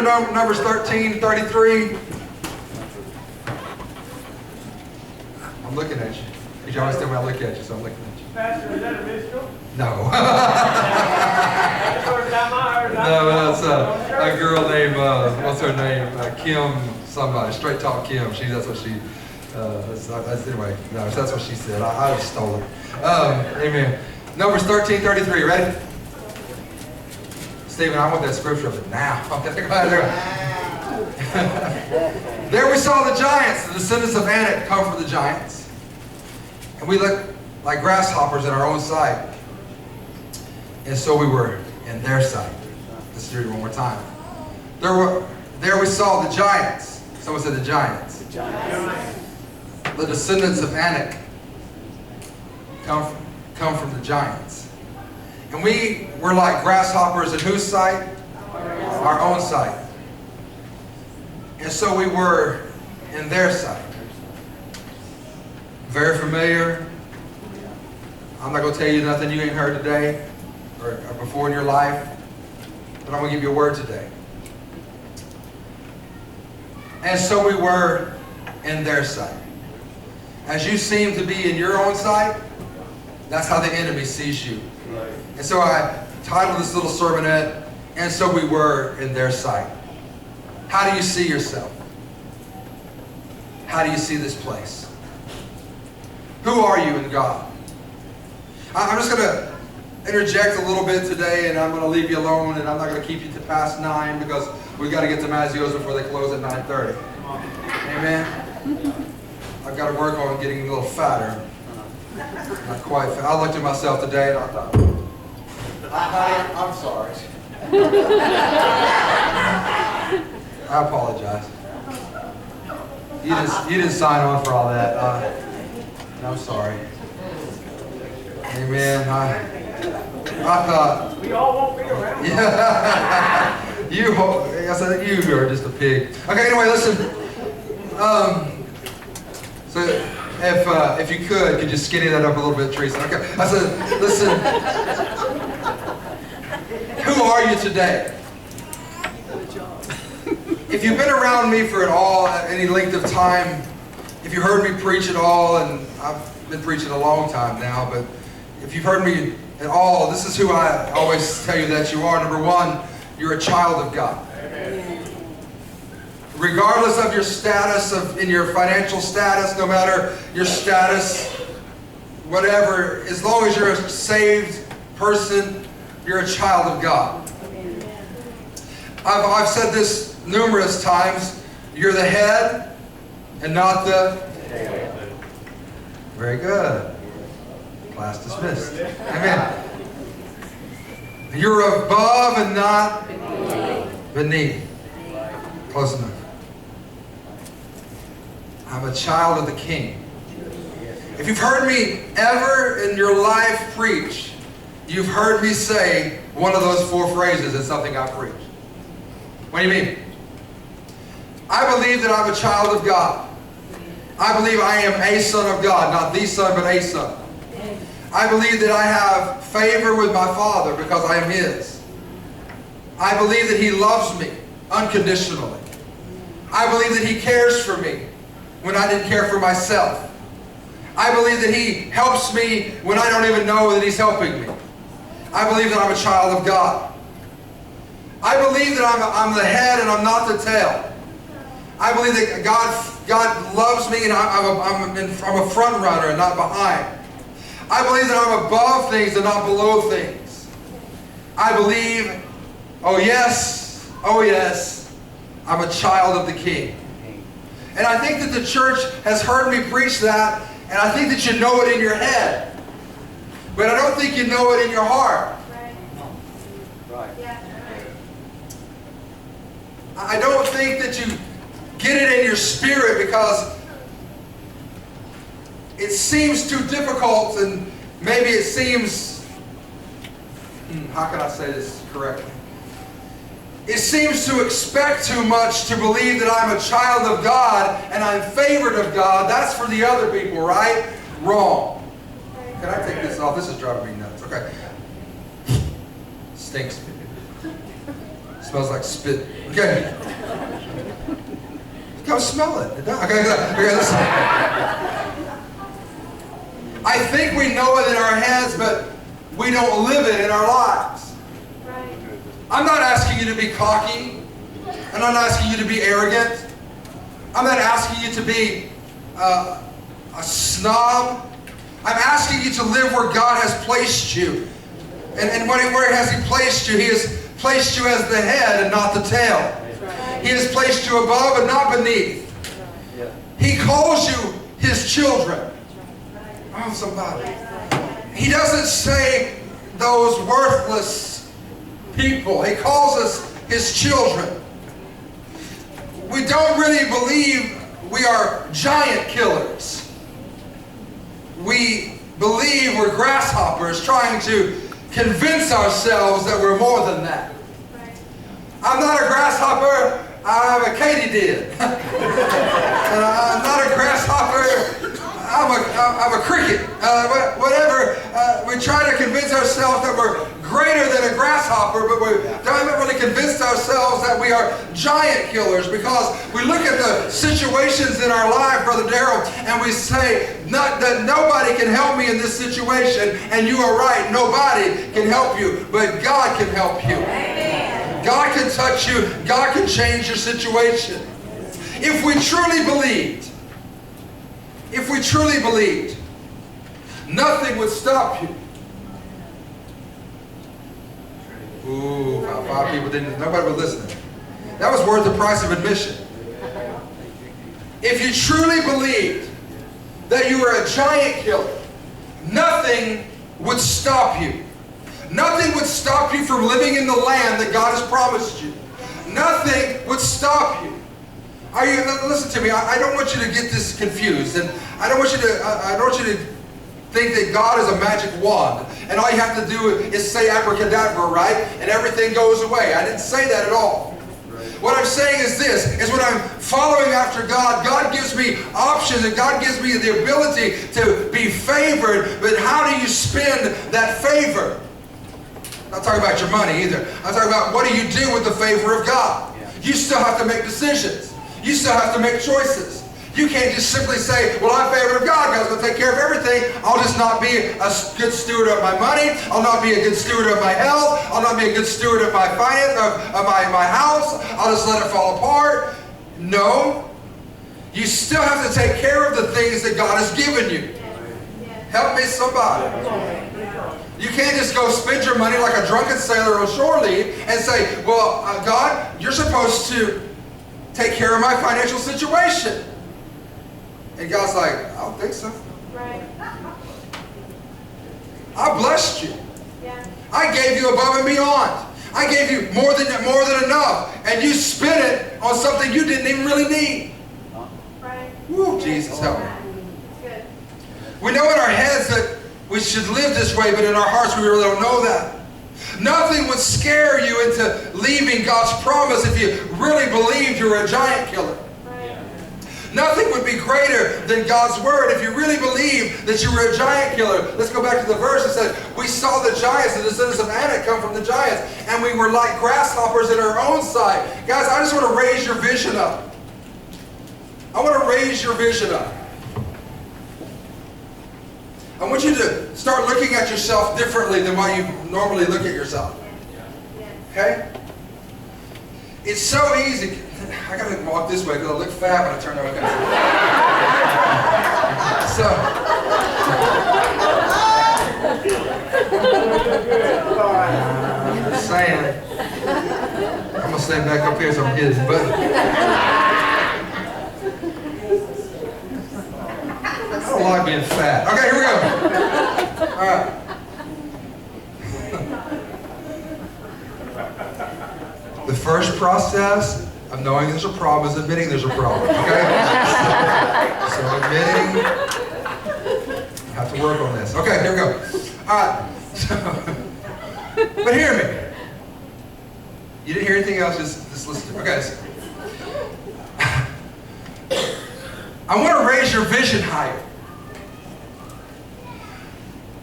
to Numbers 13:33. I'm looking at you. You always tell me I look at you, so I'm looking at you. Pastor, is that a minstrel? No. That's the first time I heard that. No, that's a girl named, what's her name? Kim somebody. Straight Talk Kim. That's what she, anyway, no, that's what she said. I just stole it. Amen. Numbers 13:33, ready? Stephen, I want that scripture of it now. There we saw the giants, the descendants of Anak come from the giants. And we looked like grasshoppers in our own sight. And so we were in their sight. Let's read it one more time. There we saw the giants. Someone said the giants. The giants. The descendants of Anak come from the giants. And we were like grasshoppers in whose sight? Our own sight. And so we were in their sight. Very familiar. I'm not going to tell you nothing you ain't heard today or before in your life, but I'm going to give you a word today. And so we were in their sight. As you seem to be in your own sight, that's how the enemy sees you. And so I titled this little sermonette, and so we were in their sight. How do you see yourself? How do you see this place? Who are you in God? I'm just going to interject a little bit today, and I'm going to leave you alone, and I'm not going to keep you to past 9 because we've got to get to Mazio's before they close at 9:30. Amen? I've got to work on getting a little fatter. Not quite fat. I looked at myself today and I thought, I'm sorry. I apologize. You didn't sign on for all that. I'm sorry. Amen. I thought. We all won't be around. Yeah. I said you are just a pig. Okay. Anyway, listen. So if you could you skinny that up a little bit, Teresa? Okay. I said, listen. Who are you today? If you've been around me for any length of time, if you heard me preach at all, and I've been preaching a long time now, but if you've heard me at all, this is who I always tell you that you are. Number one, you're a child of God. Amen. Regardless of your status, in your financial status, no matter your status, whatever, as long as you're a saved person, you're a child of God. Amen. I've said this numerous times. You're the head and not the tail. Very good. Class dismissed. Amen. You're above and not beneath. Close enough. I'm a child of the King. If you've heard me ever in your life preach, you've heard me say one of those 4 phrases in something I preach. What do you mean? I believe that I'm a child of God. I believe I am a son of God, not the son, but a son. I believe that I have favor with my Father because I am His. I believe that He loves me unconditionally. I believe that He cares for me when I didn't care for myself. I believe that He helps me when I don't even know that He's helping me. I believe that I'm a child of God. I believe that I'm the head and I'm not the tail. I believe that God loves me and I'm a front runner and not behind. I believe that I'm above things and not below things. I believe, oh yes, I'm a child of the King. And I think that the church has heard me preach that, and I think that you know it in your head. But I don't think you know it in your heart. Right. I don't think that you get it in your spirit because it seems too difficult, and maybe it seems, how can I say this correctly? It seems to expect too much to believe that I'm a child of God and I'm favored of God. That's for the other people, right? Wrong. Can I take this off? This is driving me nuts. Okay. Stinks. Smells like spit. Okay. Come smell it. Okay, listen. I think we know it in our heads, but we don't live it in our lives. I'm not asking you to be cocky. I'm not asking you to be arrogant. I'm not asking you to be a snob. I'm asking you to live where God has placed you. And where has He placed you? He has placed you as the head and not the tail. He has placed you above and not beneath. He calls you His children. Oh, somebody. He doesn't say those worthless people. He calls us His children. We don't really believe we are giant killers. We believe we're grasshoppers trying to convince ourselves that we're more than that. I'm not a grasshopper, I'm a katydid. I'm not a grasshopper, I'm a cricket. Whatever. We try to convince ourselves that we're greater than a grasshopper, but we haven't really convinced ourselves that we are giant killers, because we look at the situations in our life, Brother Darrell, and we say that nobody can help me in this situation, and you are right, nobody can help you, but God can help you. Amen. God can touch you. God can change your situation. If we truly believed, nothing would stop you. Ooh, 5 people didn't, nobody was listening. That was worth the price of admission. If you truly believed that you were a giant killer, nothing would stop you. Nothing would stop you from living in the land that God has promised you. Nothing would stop you. Listen to me, I don't want you to get this confused, and I don't want you to think that God is a magic wand, and all you have to do is say abracadabra, right? And everything goes away. I didn't say that at all. What I'm saying is this, is when I'm following after God, God gives me options, and God gives me the ability to be favored, but how do you spend that favor? I'm not talking about your money either. I'm talking about what do you do with the favor of God? You still have to make decisions. You still have to make choices. You can't just simply say, well, I'm in favor of God. God's going to take care of everything. I'll just not be a good steward of my money. I'll not be a good steward of my health. I'll not be a good steward of my finance, of my house. I'll just let it fall apart. No. You still have to take care of the things that God has given you. Help me, somebody. You can't just go spend your money like a drunken sailor on shore leave and say, well, God, you're supposed to take care of my financial situation. And God's like, I don't think so. Right. I blessed you. Yeah. I gave you above and beyond. I gave you more than enough. And you spent it on something you didn't even really need. Right. Woo, Jesus, help me. Good. We know in our heads that we should live this way, but in our hearts we really don't know that. Nothing would scare you into leaving God's promise if you really believed you were a giant killer. Nothing would be greater than God's word if you really believed that you were a giant killer. Let's go back to the verse that said, we saw the giants, the descendants of Anak come from the giants, and we were like grasshoppers in our own sight. Guys, I just want to raise your vision up. I want to raise your vision up. I want you to start looking at yourself differently than what you normally look at yourself. Okay? It's so easy. I gotta walk this way because I look fat when I turn over. So, I'm just saying. I'm gonna stand back up here so I'm kidding, but I don't like being fat. Okay, here we go. All right. The first process of knowing there's a problem is admitting there's a problem, okay? So admitting, I have to work on this. Okay, here we go. All right. But hear me. You didn't hear anything else, just listen to me. Okay. So, I want to raise your vision higher.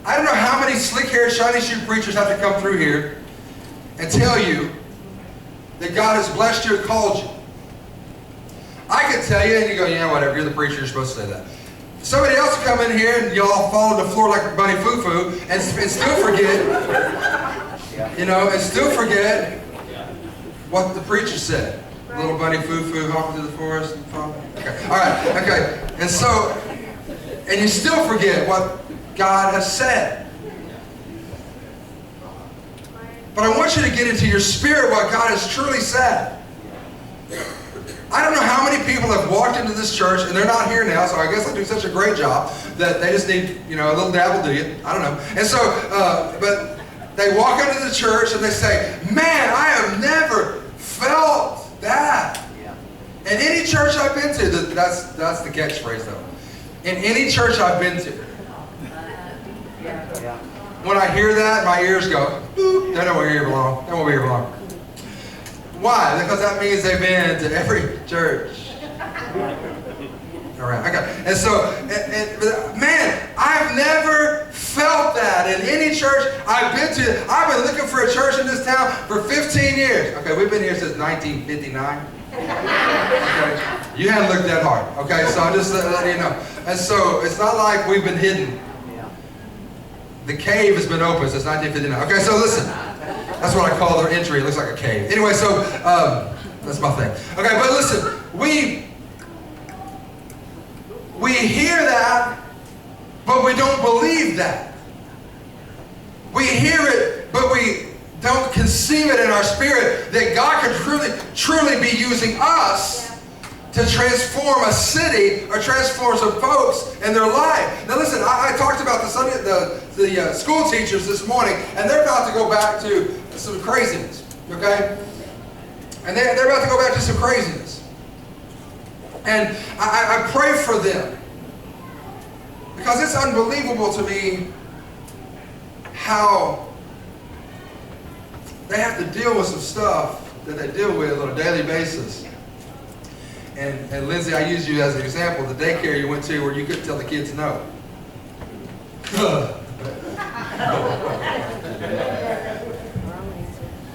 I don't know how many slick-haired, shiny-shoe preachers have to come through here and tell you that God has blessed you and called you. I could tell you, and you go, yeah, whatever, you're the preacher, you're supposed to say that. Somebody else will come in here and y'all fall on the floor like a bunny foo-foo and still forget, and still forget what the preacher said. Little bunny foo-foo hopping through the forest. Okay. All right, okay. And you still forget what God has said. But I want you to get into your spirit what God has truly said. I don't know how many people have walked into this church, and they're not here now, so I guess I do such a great job that they just need, a little dabble, do you? I don't know. And so, but they walk into the church and they say, man, I have never felt that. In any church I've been to, that's the catchphrase though. In any church I've been to. When I hear that, my ears go, boop, they know where you belong. They know where you belong. Why? Because that means they've been to every church. All right, okay. And so, man, I've never felt that in any church I've been to. I've been looking for a church in this town for 15 years. Okay, we've been here since 1959. Okay. You hadn't looked that hard. Okay, so I'm just letting you know. And so, it's not like we've been hidden. The cave has been open since 1959. Okay, so listen. That's what I call their entry. It looks like a cave. Anyway, so that's my thing. Okay, but listen, we hear that, but we don't believe that. We hear it, but we don't conceive it in our spirit that God could truly be using us to transform a city or transform some folks in their life. Now listen, I talked about the school teachers this morning, and they're about to go back to some craziness, okay? And they're about to go back to some craziness. And I pray for them, because it's unbelievable to me how they have to deal with some stuff that they deal with on a daily basis. And Lindsay, I use you as an example, the daycare you went to where you couldn't tell the kids no.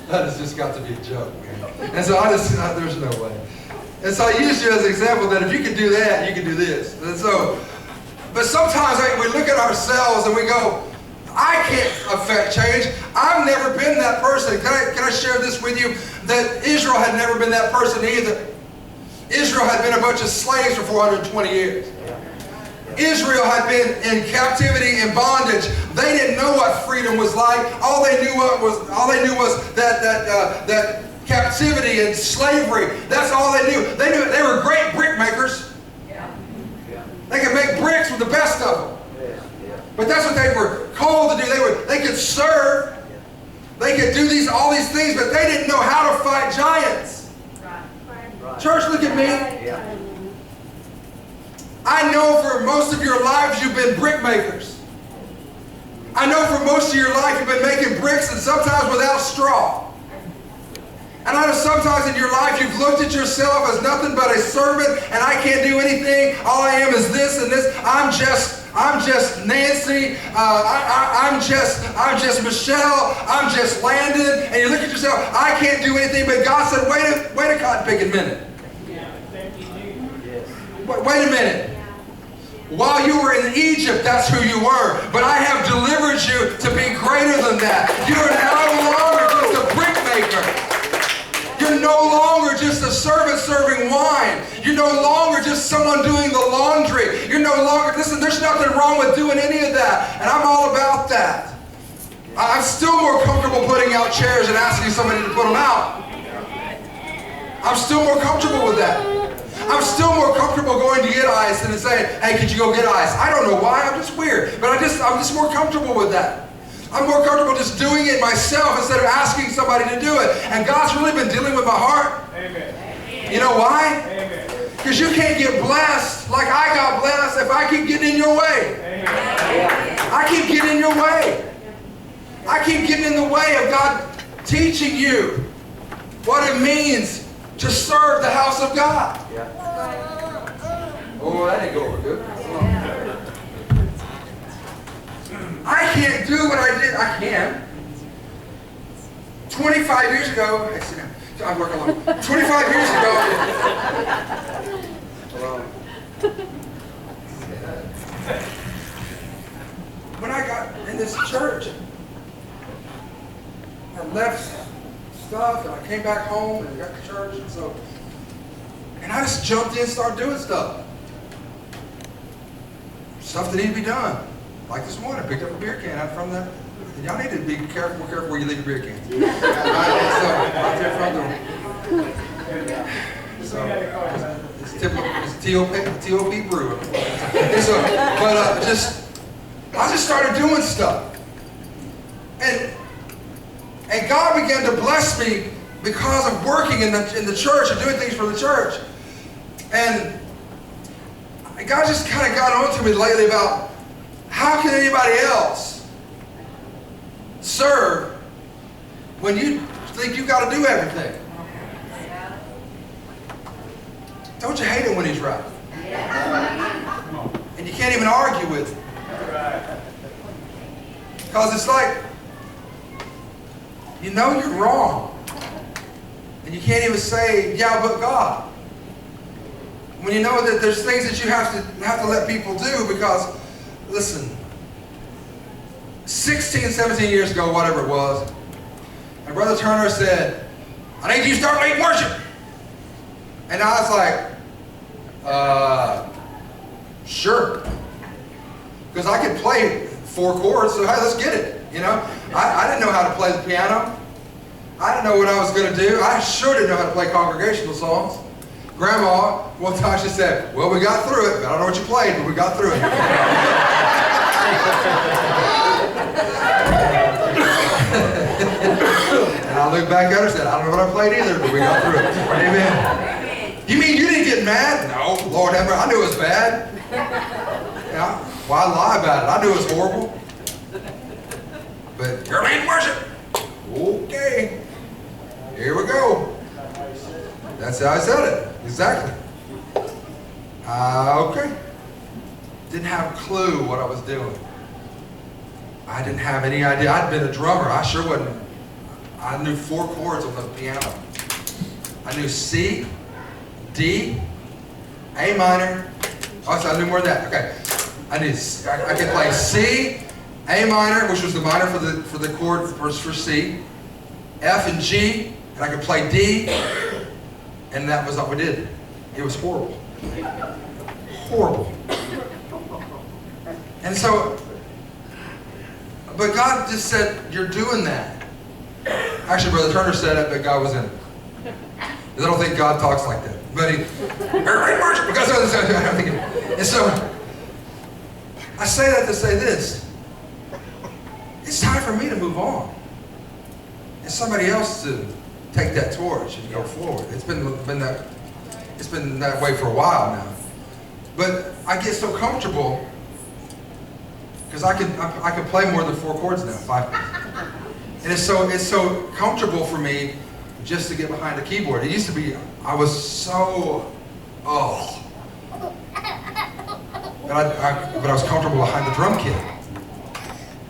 That has just got to be a joke, man. And so there's no way. And so I use you as an example that if you can do that, you can do this. And so, but sometimes we look at ourselves and we go, I can't affect change. I've never been that person. Can I share this with you? That Israel had never been that person either. Israel had been a bunch of slaves for 420 years. Israel had been in captivity and bondage. They didn't know what freedom was like. All they knew was that captivity and slavery. That's all they knew. They knew they were great brick makers. They could make bricks with the best of them. But that's what they were called to do. They could serve. They could do all these things, but they didn't know how to fight giants. Church, look at me. I know for most of your lives you've been brick makers. I know for most of your life you've been making bricks, and sometimes without straw. And I know sometimes in your life you've looked at yourself as nothing but a servant, and I can't do anything. All I am is this and this. I'm just Nancy. I'm just Michelle. I'm just Landon. And you look at yourself, I can't do anything. But God said, wait a cotton picking minute. Wait a minute. While you were in Egypt, that's who you were. But I have delivered you to be greater than that. You are no longer just a brick maker. You're no longer just a servant serving wine. You're no longer just someone doing the laundry. You're no longer, listen, there's nothing wrong with doing any of that. And I'm all about that. I'm still more comfortable putting out chairs and asking somebody to put them out. I'm still more comfortable with that. I'm still more comfortable going to get ice than saying, hey, could you go get ice? I don't know why, I'm just weird. But I'm just more comfortable with that. I'm more comfortable just doing it myself instead of asking somebody to do it. And God's really been dealing with my heart. Amen. You know why? Because you can't get blessed like I got blessed if I keep getting in your way. Amen. I keep getting in your way. I keep getting in the way of God teaching you what it means to serve the house of God. Yeah. Oh, that didn't go over good. I can't do what I did. I can. 25 years ago, I'm working alone. 25 years ago. When I got in this church, I left stuff and I came back home and got to church and I just jumped in and started doing stuff. Stuff that needed to be done. Like this morning, I picked up a beer can out from the. Y'all need to be more careful where you leave your beer cans. Right there from the. So it's typical. It's TOP brew. I just started doing stuff, and God began to bless me because of working in the church and doing things for the church, and God just kind of got on to me lately about how can anybody else serve when you think you got to do everything? Don't you hate it when he's right? And you can't even argue with him. Because it's like, you know you're wrong. And you can't even say, yeah, but God. When you know that there's things that you have to let people do because, listen, 16, 17 years ago, whatever it was, my brother Turner said, I need you to start leading worship. And I was like, sure. Because I could play 4 chords, so hey, let's get it. You know, I didn't know how to play the piano. I didn't know what I was going to do. I sure didn't know how to play congregational songs. Grandma, one time she said, well, we got through it. I don't know what you played, but we got through it. And I looked back at her and said, I don't know what I played either, but we got through it. Amen. You mean you didn't get mad? No, Lord have mercy. I knew it was bad. Yeah, why lie about it? I knew it was horrible. But you're leading worship. Okay. Here we go. That's how I said it. Exactly. Okay. Didn't have a clue what I was doing. I didn't have any idea. I'd been a drummer. I sure wasn't. I knew 4 chords on the piano. I knew C, D, A minor. Oh, so I knew more than that. Okay. I could play C, A minor, which was the minor for the chord for C, F and G, and I could play D, and that was what we did. It was horrible. Horrible. And so, but God just said, you're doing that. Actually, Brother Turner said it, but God was in it. I don't think God talks like that. But he, and so, I say that to say this. It's time for me to move on. It's somebody else to take that torch and go forward. It's been that way for a while now. But I get so comfortable because I can play more than 4 chords now, 5 chords. And it's so comfortable for me just to get behind a keyboard. It used to be I was so but I was comfortable behind the drum kit.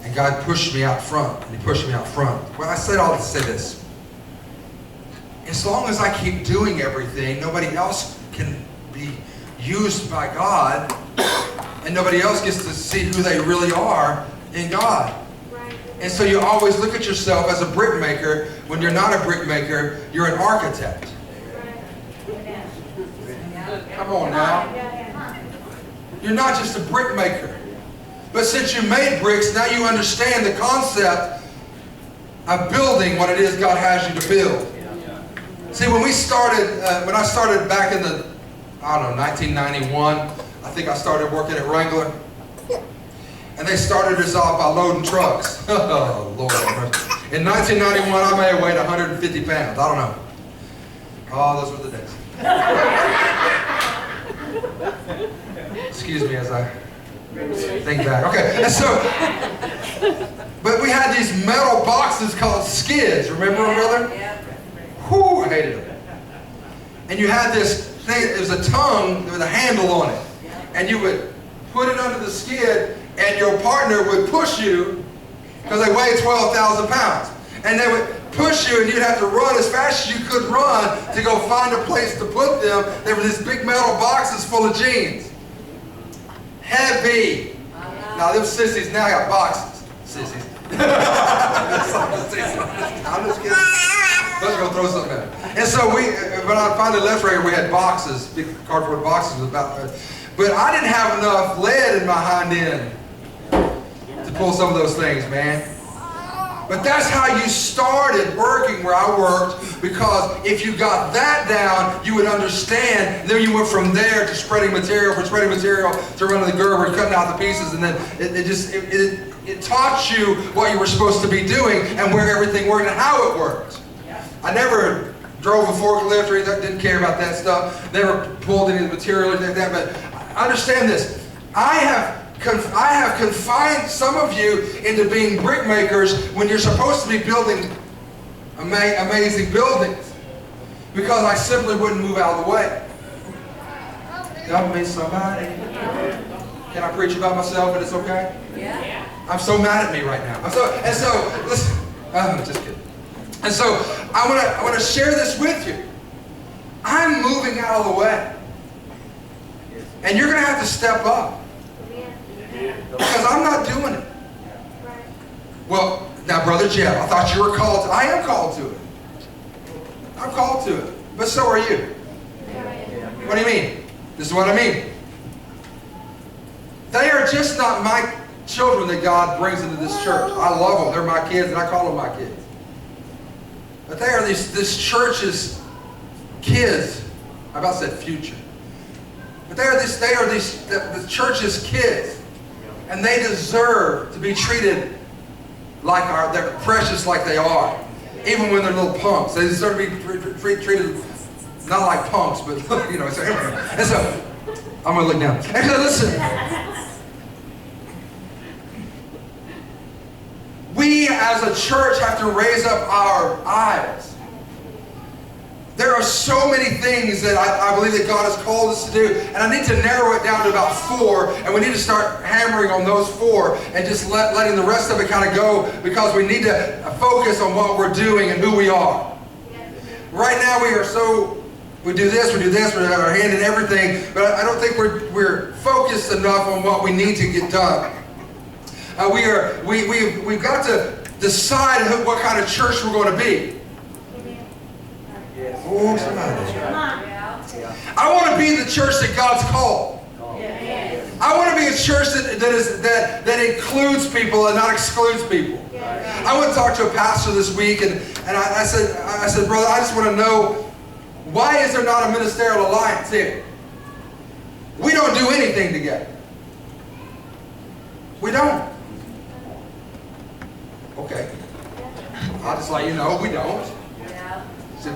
And God pushed me out front, and he pushed me out front. Well, I said all to say this. As long as I keep doing everything, nobody else can be used by God, and nobody else gets to see who they really are in God. Right. And so you always look at yourself as a brick maker. When you're not a brick maker, you're an architect. Right. Come on now. You're not just a brick maker. But since you made bricks, now you understand the concept of building what it is God has you to build. See, when I started back in the, 1991, I think I started working at Wrangler. And they started us off by loading trucks. Oh, Lord. In 1991, I may have weighed 150 pounds. I don't know. Oh, those were the days. Excuse me as I think back. Okay, and so, but we had these metal boxes called skids. Remember them, brother? Whew, I hated them. And you had this thing, it was a tongue with a handle on it. And you would put it under the skid, and your partner would push you, because they weighed 12,000 pounds. And they would push you and you'd have to run as fast as you could run to go find a place to put them. There were these big metal boxes full of jeans. Heavy. Now them sissies now got boxes. Sissies. I'm just kidding. Let's go throw something at it. And so when I finally left right here, we had boxes, big cardboard boxes about. But I didn't have enough lead in my hind end to pull some of those things, man. But that's how you started working where I worked, because if you got that down, you would understand. Then you went from there to spreading material, from spreading material to running the Gerber, cutting out the pieces, and then it taught you what you were supposed to be doing and where everything worked and how it worked. I never drove a forklift or anything, didn't care about that stuff. Never pulled any of the material or anything like that. But understand this: I have confined some of you into being brick makers when you're supposed to be building amazing buildings, because I simply wouldn't move out of the way. Help me, somebody. Can I preach about myself and it's okay? Yeah. I'm so mad at me right now. Listen. I'm just kidding. And so I want to share this with you. I'm moving out of the way, and you're going to have to step up. Because I'm not doing it. Well, now, Brother Jeff, I thought you were called. I am called to it. I'm called to it. But so are you. What do you mean? This is what I mean. They are just not my children that God brings into this church. I love them. They're my kids, and I call them my kids. But they are this church's kids. I about said future. But they are the church's kids. And they deserve to be treated like they're precious like they are. Even when they're little punks. They deserve to be treated not like punks, but, you know. And so, I'm going to look down. And so, listen. We as a church have to raise up our eyes. There are so many things that I believe that God has called us to do, and I need to narrow it down to about 4, and we need to start hammering on those 4 and just letting the rest of it kind of go, because we need to focus on what we're doing and who we are. Right now we do this, we have our hand in everything, but I don't think we're focused enough on what we need to get done. We've got to decide what kind of church we're going to be. Oh, somebody. I want to be the church that God's called. I want to be a church that includes people and not excludes people. I went to talk to a pastor this week, and I said, brother, I just want to know, why is there not a ministerial alliance here? We don't do anything together. We don't. Okay. I'll just let you know, we don't.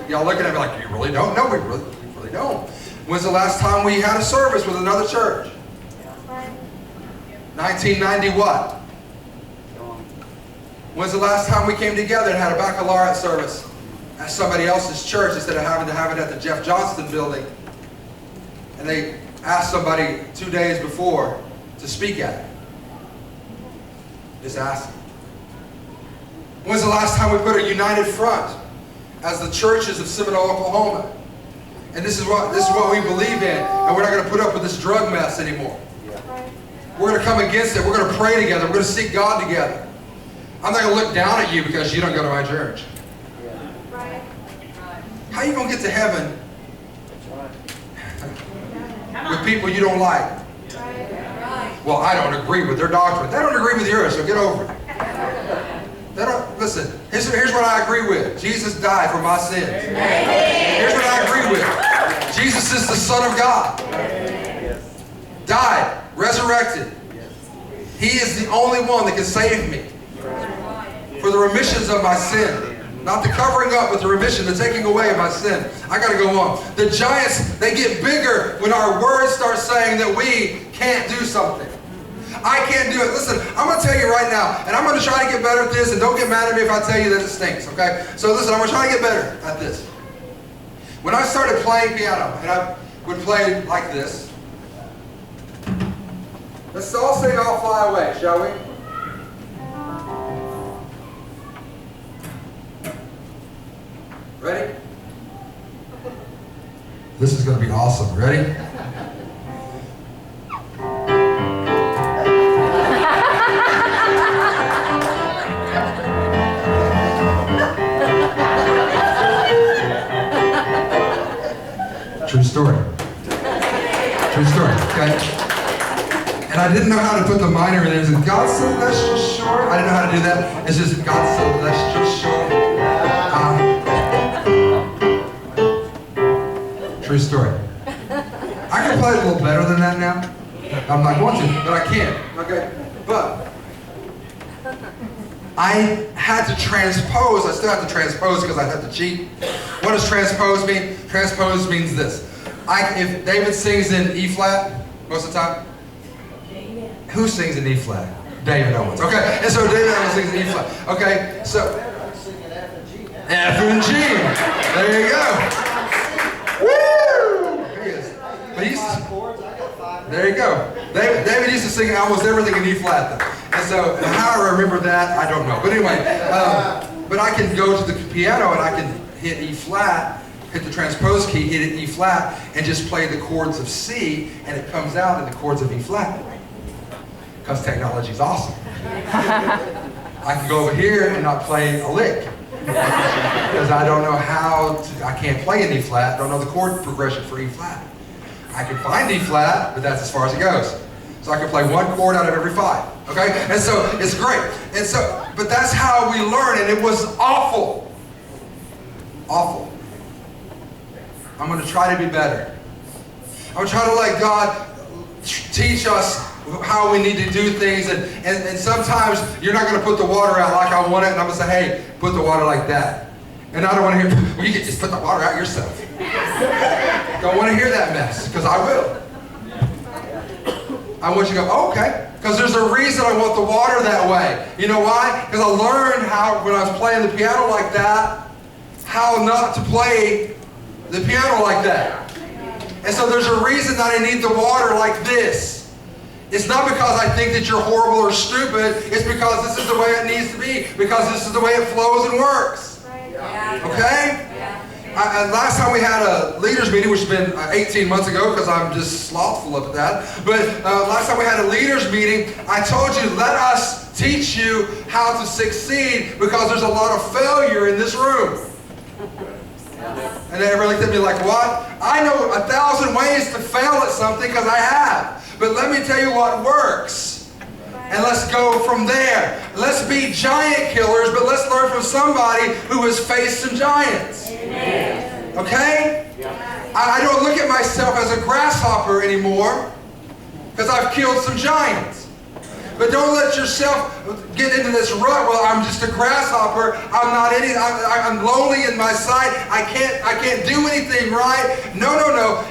Y'all looking at me like, you really don't? No, we really don't. When's the last time we had a service with another church? 1990 what? When's the last time we came together and had a baccalaureate service at somebody else's church instead of having to have it at the Jeff Johnston building? And they asked somebody 2 days before to speak at it. Just ask. When's the last time we put a united front as the churches of Seminole, Oklahoma? And this is what we believe in, and we're not going to put up with this drug mess anymore. We're going to come against it. We're going to pray together. We're going to seek God together. I'm not going to look down at you because you don't go to my church. How are you going to get to heaven with people you don't like? Well, I don't agree with their doctrine. They don't agree with yours, so get over it. Listen, here's what I agree with. Jesus died for my sins. Here's what I agree with. Jesus is the Son of God. Died, resurrected. He is the only one that can save me for the remissions of my sin. Not the covering up, but the remission, the taking away of my sin. I got to go on. The giants, they get bigger when our words start saying that we can't do something. I can't do it. Listen, I'm going to tell you right now, and I'm going to try to get better at this, and don't get mad at me if I tell you that it stinks, okay? So listen, I'm going to try to get better at this. When I started playing piano, and I would play like this. Let's all sing I'll Fly Away, shall we? Ready? This is going to be awesome. Ready? True story. True story, okay? And I didn't know how to put the minor in there. Is it God celestial shore? I didn't know how to do that. It's just God celestial shore. True story. I can play it a little better than that now. I'm not going to, but I can. Okay? But I had to transpose. I still have to transpose because I had to cheat. What does transpose mean? Transpose means this. If David sings in E flat most of the time, who sings in E flat? David Owens. Okay, and so David Owens sings in E flat. Okay, so F and G. There you go. Woo! There he is. But there you go. David used to sing almost everything in E flat though. And so how I remember that, I don't know. But anyway, but I can go to the piano and I can hit E flat, hit the transpose key, hit it E flat, and just play the chords of C, and it comes out in the chords of E flat. Because technology is awesome. I can go over here and not play a lick. Because I don't know how to, I can't play in E flat, don't know the chord progression for E flat. I can find E flat, but that's as far as it goes. So I can play one chord out of every 5. Okay? And so it's great. And so, but that's how we learn, and it was awful. Awful. I'm going to try to be better. I'm going to try to let God teach us how we need to do things, and sometimes you're not going to put the water out like I want it, and I'm going to say, hey, put the water like that. And I don't want to hear, well, you can just put the water out yourself. Don't want to hear that mess, because I will. I want you to go, oh, okay, because there's a reason I want the water that way. You know why? Because I learned how, when I was playing the piano like that, how not to play the piano like that. And so there's a reason that I need the water like this. It's not because I think that you're horrible or stupid. It's because this is the way it needs to be. Because this is the way it flows and works. Okay? Last time we had a leaders meeting, which has been 18 months ago, because I'm just slothful of that. But last time we had a leaders meeting, I told you, let us teach you how to succeed, because there's a lot of failure in this room. And everybody looked at me like, what? I know 1,000 ways to fail at something, because I have. But let me tell you what works. And let's go from there. Let's be giant killers, but let's learn from somebody who has faced some giants. Okay? I don't look at myself as a grasshopper anymore, because I've killed some giants. But don't let yourself get into this rut. Well, I'm just a grasshopper. I'm not any. I'm lonely in my sight. I can't do anything right. No.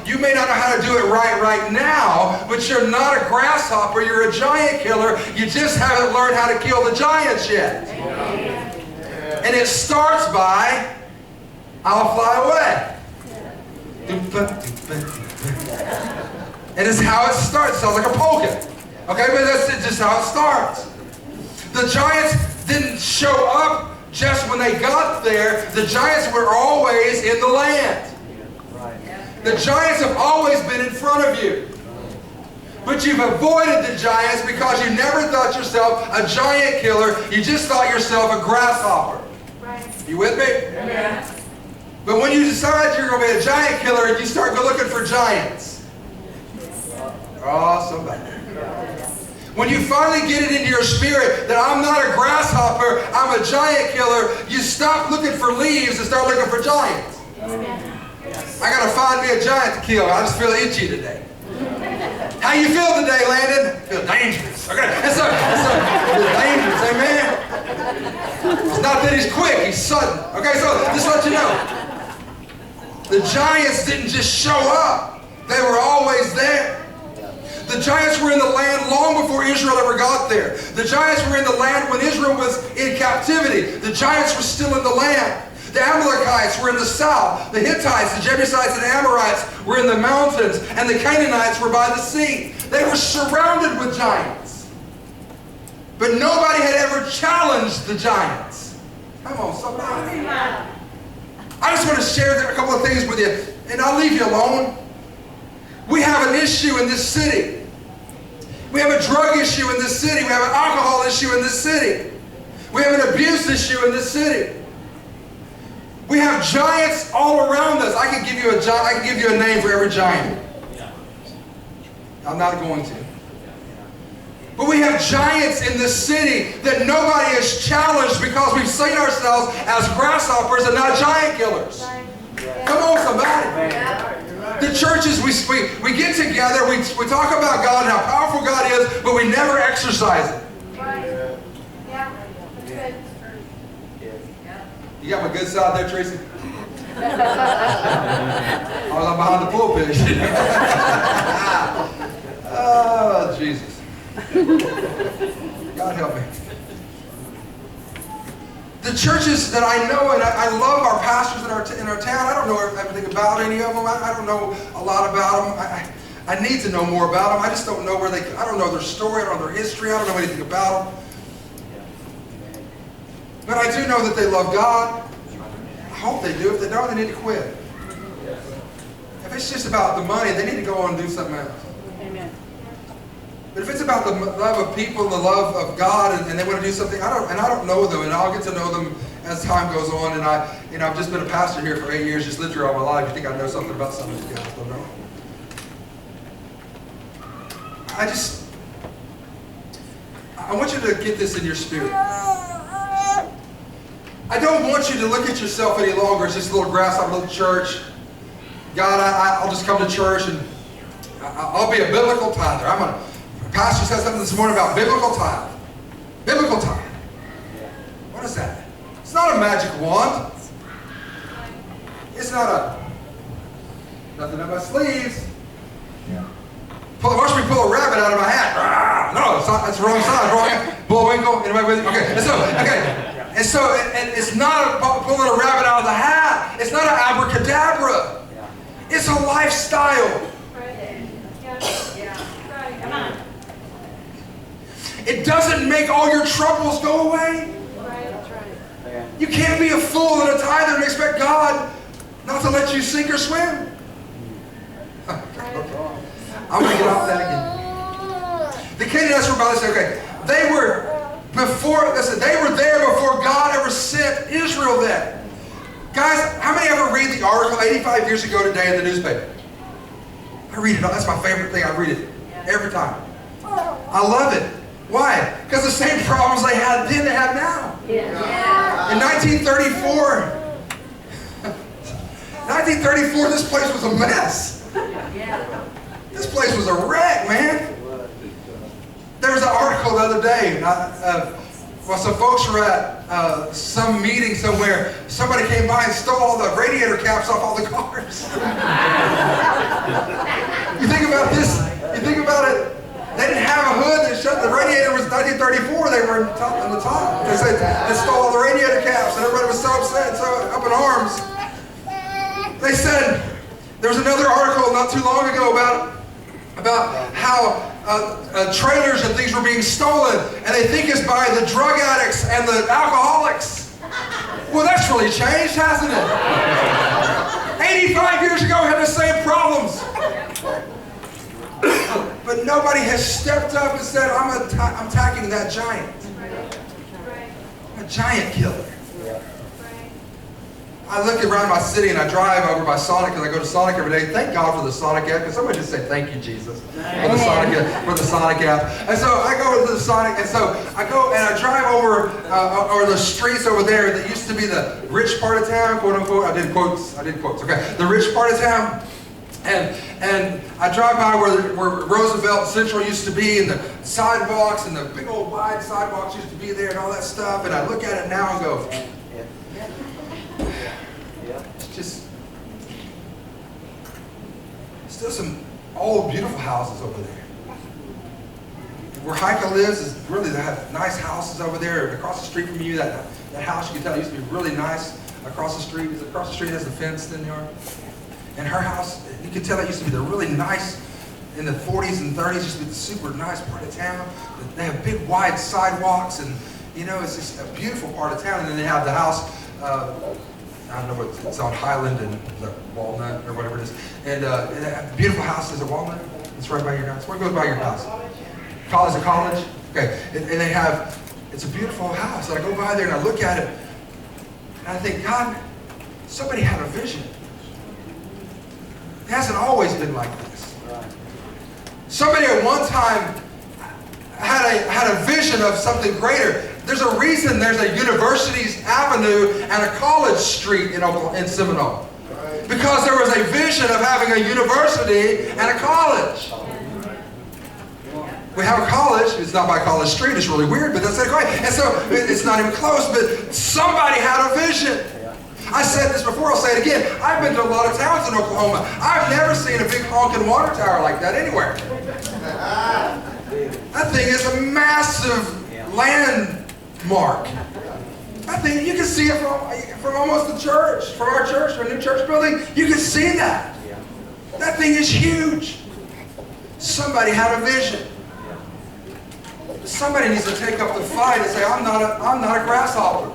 You may not know how to do it right now, but you're not a grasshopper. You're a giant killer. You just haven't learned how to kill the giants yet. And it starts by, I'll fly away. And it's how it starts. It sounds like a polka. Okay, but that's just how it starts. The giants didn't show up just when they got there. The giants were always in the land. The giants have always been in front of you. But you've avoided the giants because you never thought yourself a giant killer. You just thought yourself a grasshopper. You with me? Amen. But when you decide you're going to be a giant killer, you start looking for giants. Oh, somebody. When you finally get it into your spirit that I'm not a grasshopper, I'm a giant killer, you stop looking for leaves and start looking for giants. I got to find me a giant to kill. I just feel itchy today. How you feel today, Landon? I feel dangerous. Okay, it's dangerous, amen? It's not that he's quick, he's sudden. Okay, so just let you know. The giants didn't just show up. They were always there. The giants were in the land long before Israel ever got there. The giants were in the land when Israel was in captivity. The giants were still in the land. The Amalekites were in the south. The Hittites, the Jebusites, and the Amorites were in the mountains. And the Canaanites were by the sea. They were surrounded with giants. But nobody had ever challenged the giants. Come on, somebody. I just want to share a couple of things with you, and I'll leave you alone. We have an issue in this city. We have a drug issue in this city. We have an alcohol issue in this city. We have an abuse issue in this city. We have giants all around us. I can give you a name for every giant. I'm not going to. But we have giants in this city that nobody has challenged because we've seen ourselves as grasshoppers and not giant killers. Come on, somebody. The churches, we get together, we talk about God and how powerful God is, but we never exercise it. You got my good side there, Tracy? I was behind the pulpit. Oh, Jesus. God help me. The churches that I know, and I love our pastors in our town. I don't know everything about any of them. I don't know a lot about them. I need to know more about them. I just don't know I don't know their story. I don't know their history. I don't know anything about them. But I do know that they love God. I hope they do. If they don't, they need to quit. If it's just about the money, they need to go on and do something else. Amen. But if it's about the love of people and the love of God, and they want to do something, I don't know them, and I'll get to know them as time goes on. And I've just been a pastor here for 8 years, just lived here all my life. You think I know something about some of these guys? Don't know. I want you to get this in your spirit. I don't want you to look at yourself any longer as just a little grasshopper, little church. God, I'll just come to church and I'll be a biblical tither. Pastor said something this morning about biblical tithe. Biblical tithe. What is that? It's not a magic wand. It's not nothing up my sleeves. Watch me pull a rabbit out of my hat. No, it's not. That's the wrong side. Wrong. Bullwinkle. Anybody with me? Okay. And so it's not about pulling a rabbit out of the hat. It's not an abracadabra. It's a lifestyle. Come on. It doesn't make all your troubles go away. You can't be a fool and a tither and expect God not to let you sink or swim. I'm going to get off that again. The Canaanites were about to say, okay, they were there before God ever sent Israel then. Guys, how many ever read the article 85 years ago today in the newspaper? I read it. That's my favorite thing. I read it every time. I love it. Why? Because the same problems they had then they have now. In 1934, this place was a mess. This place was a wreck, man. There was an article the other day. Some folks were at some meeting somewhere. Somebody came by and stole all the radiator caps off all the cars. You think about this? You think about it? They didn't have a hood that shut. The radiator was 1934. They were on the top. They said they stole all the radiator caps, and everybody was so upset, so up in arms. They said there was another article not too long ago about how trailers and things were being stolen, and they think it's by the drug addicts and the alcoholics. Well, that's really changed, hasn't it? 85 years ago, we had the same problems. But nobody has stepped up and said, I'm attacking that giant. I'm a giant killer. I look around my city and I drive over by Sonic because I go to Sonic every day. Thank God for the Sonic app. Can somebody just say thank you, Jesus, for the Sonic app? And so I go to the Sonic, and so I go and I drive over the streets over there that used to be the rich part of town, quote unquote. I did quotes. Okay, the rich part of town. And I drive by where Roosevelt Central used to be, and the sidewalks and the big old wide sidewalks used to be there and all that stuff. And I look at it now and go, it's just still some old beautiful houses over there. Where Heike lives is really, they have nice houses over there. Across the street from you, that house, you can tell used to be really nice across the street. Across the street has the fenced in yard. And her house, you can tell it used to be the really nice, in the 40s and 30s, used to be the super nice part of town. They have big wide sidewalks, and it's just a beautiful part of town. And then they have the house I don't know what it's on Highland and Walnut or whatever it is. And beautiful house. Is it Walnut? It's right by your house. What goes by your house? College, a college? Okay. And they have, it's a beautiful house. And I go by there and I look at it. And I think, God, somebody had a vision. It hasn't always been like this. Somebody at one time had a vision of something greater. There's a reason there's a University's Avenue and a College Street in Seminole. Because there was a vision of having a university and a college. We have a college. It's not by College Street. It's really weird, but that's great. And so it's not even close, but somebody had a vision. I said this before, I'll say it again. I've been to a lot of towns in Oklahoma. I've never seen a big honking water tower like that anywhere. That thing is a massive landmark. That thing, you can see it from almost the church, from our church, from a new church building. You can see that. That thing is huge. Somebody had a vision. Somebody needs to take up the fight and say, I'm not a grasshopper.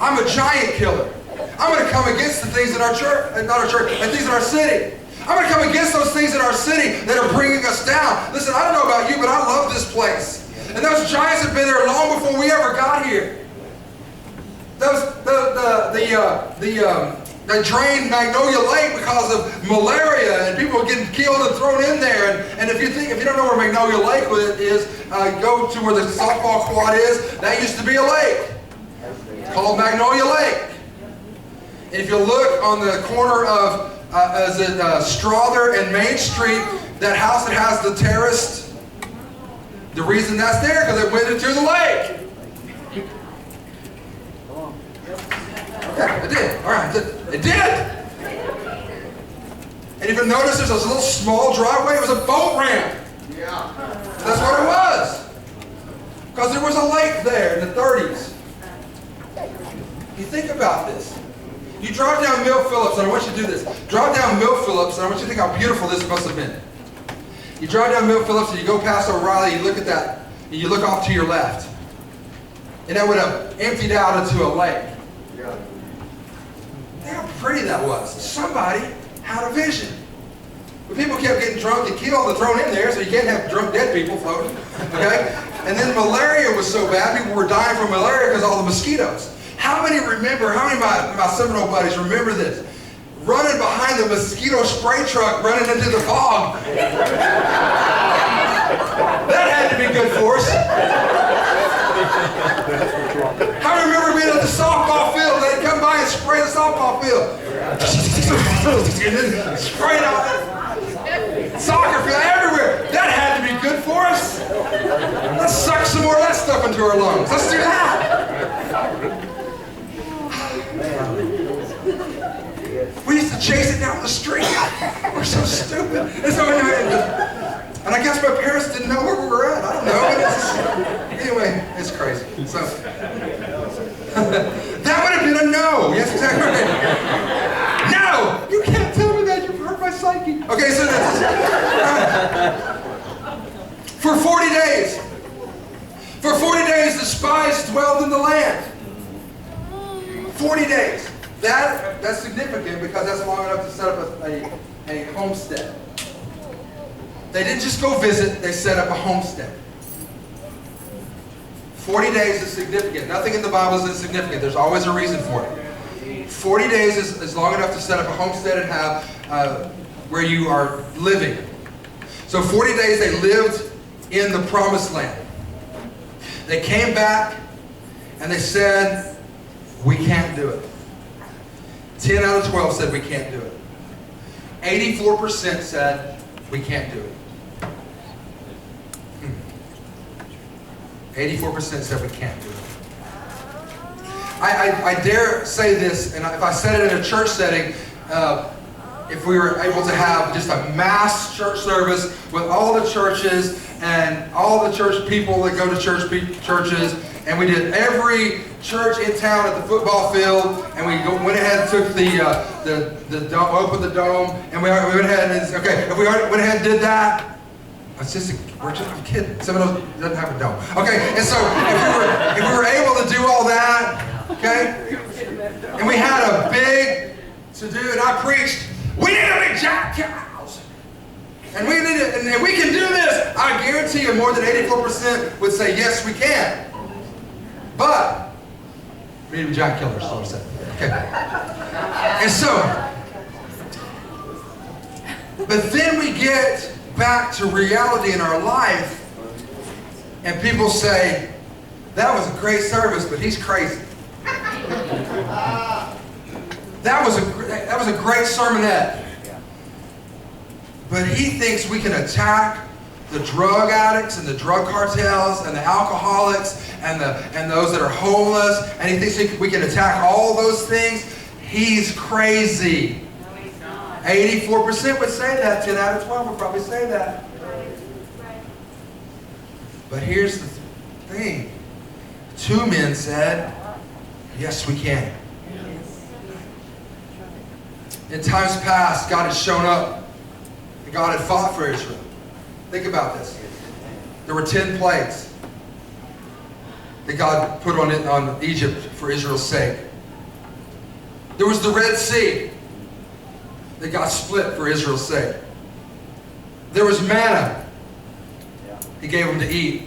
I'm a giant killer. I'm going to come against the things in our church, not our church, and things in our city. I'm going to come against those things in our city that are bringing us down. Listen, I don't know about you, but I love this place. And those giants have been there long before we ever got here. They drained Magnolia Lake because of malaria and people getting killed and thrown in there. And if you don't know where Magnolia Lake is, go to where the softball quad is. That used to be a lake. It's called Magnolia Lake. And if you look on the corner of Strother and Main Street, that house that has the terrace, the reason that's there because it went into the lake. Okay, it did. All right, it did. And if you notice, there's a little small driveway. It was a boat ramp. Yeah. That's what it was. Because there was a lake there in the 30s. You think about this. You drive down Mill Phillips, and I want you to do this. Drive down Mill Phillips, and I want you to think how beautiful this must have been. You drive down Mill Phillips, and you go past O'Reilly, you look at that, and you look off to your left. And that would have emptied out into a lake. Think how pretty that was. Somebody had a vision. But people kept getting drunk and killed and thrown in there, so you can't have drunk dead people floating. Okay? And then malaria was so bad, people were dying from malaria because of all the mosquitoes. How many of my Seminole buddies remember this? Running behind the mosquito spray truck, running into the fog. That had to be good for us. I remember being at the softball field. They'd come by and spray the softball field. And then spray it out. Soccer field, everywhere. That had to be good for us. Let's suck some more of that stuff into our lungs. Let's do that. We used to chase it down the street. We're so stupid. And I guess my parents didn't know where we were at. I don't know. Anyway, it's crazy. So that would have been a no. Yes, exactly right. No! You can't tell me that. You've hurt my psyche. Okay, so for 40 days. For 40 days the spies dwelled in the land. 40 days. That's significant because that's long enough to set up a homestead. They didn't just go visit, they set up a homestead. 40 days is significant. Nothing in the Bible is insignificant. There's always a reason for it. 40 days is long enough to set up a homestead and have where you are living. So 40 days they lived in the promised land. They came back and they said, we can't do it. 10 out of 12 said we can't do it. 84% said we can't do it. 84% said we can't do it. I dare say this, and if I said it in a church setting, if we were able to have just a mass church service with all the churches and all the church people that go to churches, and we did every church in town at the football field, and we went ahead and took the dome, opened the dome, and we went ahead and okay, if we went ahead and did that. I'm kidding. Some of those doesn't have a dome. Okay, and so if we were able to do all that, okay, And we had a big to-do, and I preached, we need to be jackals. And we need to, and we can do this. I guarantee you more than 84% would say, yes, we can. But we need to be jack killers, that's what I'm saying. Okay. And so, but then we get back to reality in our life, and people say, that was a great service, but he's crazy. That was a great sermonette. But he thinks we can attack the drug addicts and the drug cartels and the alcoholics and those that are homeless, and he thinks we can attack all those things. He's crazy. No, he's not. 84% would say that. 10 out of 12 would probably say that. But here's the thing. 2 men said, yes, we can. In times past, God has shown up, and God had fought for Israel. Think about this. There were 10 plagues that God put on Egypt for Israel's sake. There was the Red Sea that God split for Israel's sake. There was manna He gave them to eat.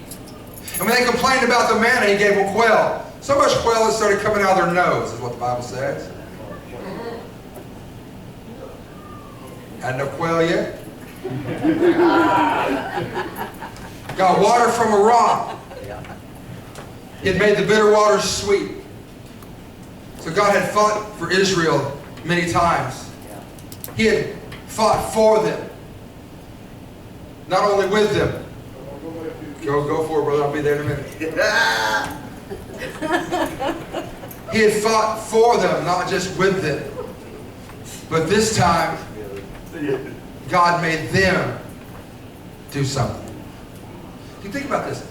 And when they complained about the manna, He gave them quail. So much quail that started coming out of their nose, is what the Bible says. Had no quail yet? Got water from a rock. He had made the bitter waters sweet. So God had fought for Israel many times. He had fought for them. Not only with them. Go for it, brother. I'll be there in a minute. He had fought for them, not just with them. But this time, God made them do something. You think about this.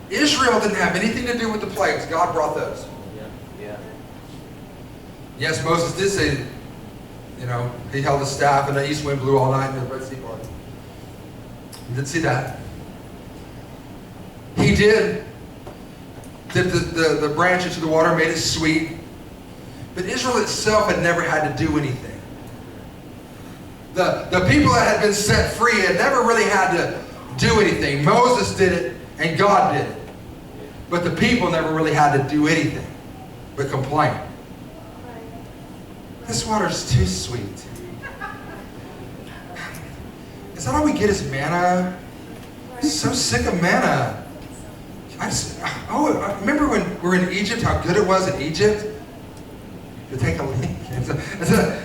Israel didn't have anything to do with the plagues. God brought those. Yes, Moses did say, he held his staff and the east wind blew all night and the Red Sea parted. You did see that. He did dip the branch into the water, made it sweet. But Israel itself had never had to do anything. The people that had been set free had never really had to do anything. Moses did it and God did it. But the people never really had to do anything but complain. This water's too sweet. Is that all we get is manna? I'm so sick of manna. I remember when we were in Egypt, how good it was in Egypt? To take a link.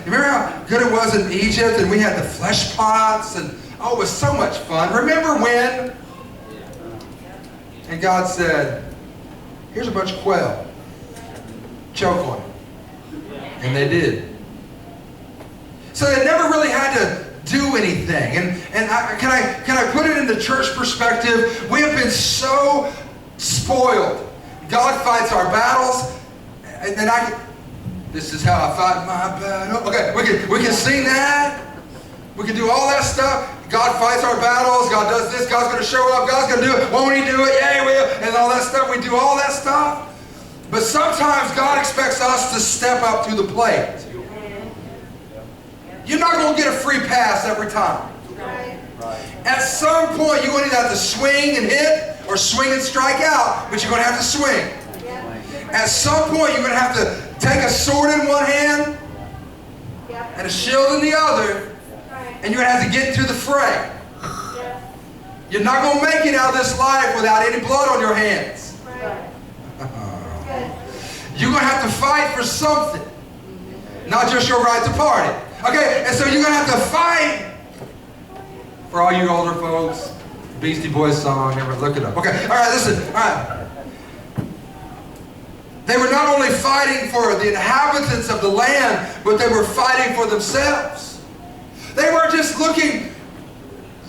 Remember how good it was in Egypt, and we had the flesh pots, and it was so much fun. Remember when? And God said, here's a bunch of quail. Choke on it. And they did. So they never really had to do anything. Can I put it in the church perspective? We have been so spoiled. God fights our battles, and then this is how I fight my battle. Okay, we can sing that. We can do all that stuff. God fights our battles. God does this. God's going to show up. God's going to do it. Won't He do it? Yeah, He will. And all that stuff. We do all that stuff. But sometimes God expects us to step up to the plate. You're not going to get a free pass every time. At some point, you're going to have to swing and hit or swing and strike out, but you're going to have to swing. At some point, you're going to have to take a sword in one hand and a shield in the other, and you're going to have to get into the fray. You're not going to make it out of this life without any blood on your hands. You're going to have to fight for something, not just your right to party. Okay, and so you're going to have to fight. For all you older folks, Beastie Boys song, ever look it up. Okay, all right, listen, all right. They were not only fighting for the inhabitants of the land, but they were fighting for themselves. They weren't just looking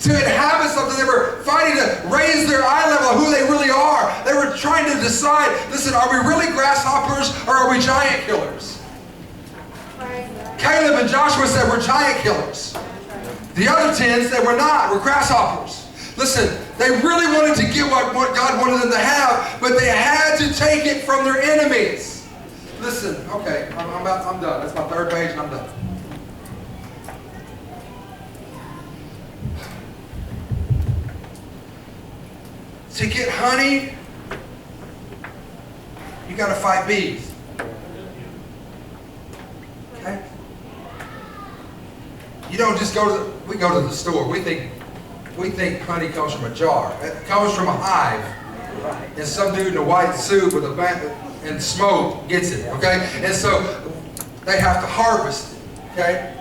to inhabit something. They were fighting to raise their eye level of who they really are. They were trying to decide, listen, are we really grasshoppers or are we giant killers? Caleb and Joshua said we're giant killers. The other 10 said we're not, we're grasshoppers. Listen, they really wanted to get what God wanted them to have, but they had to take it from their enemies. listen, okay, I'm done. That's my third page and I'm done. To get honey, you got to fight bees. Okay? You don't just we go to the store. We think honey comes from a jar. It comes from a hive. And some dude in a white suit with a bat and smoke gets it, okay? And so they have to harvest it, okay?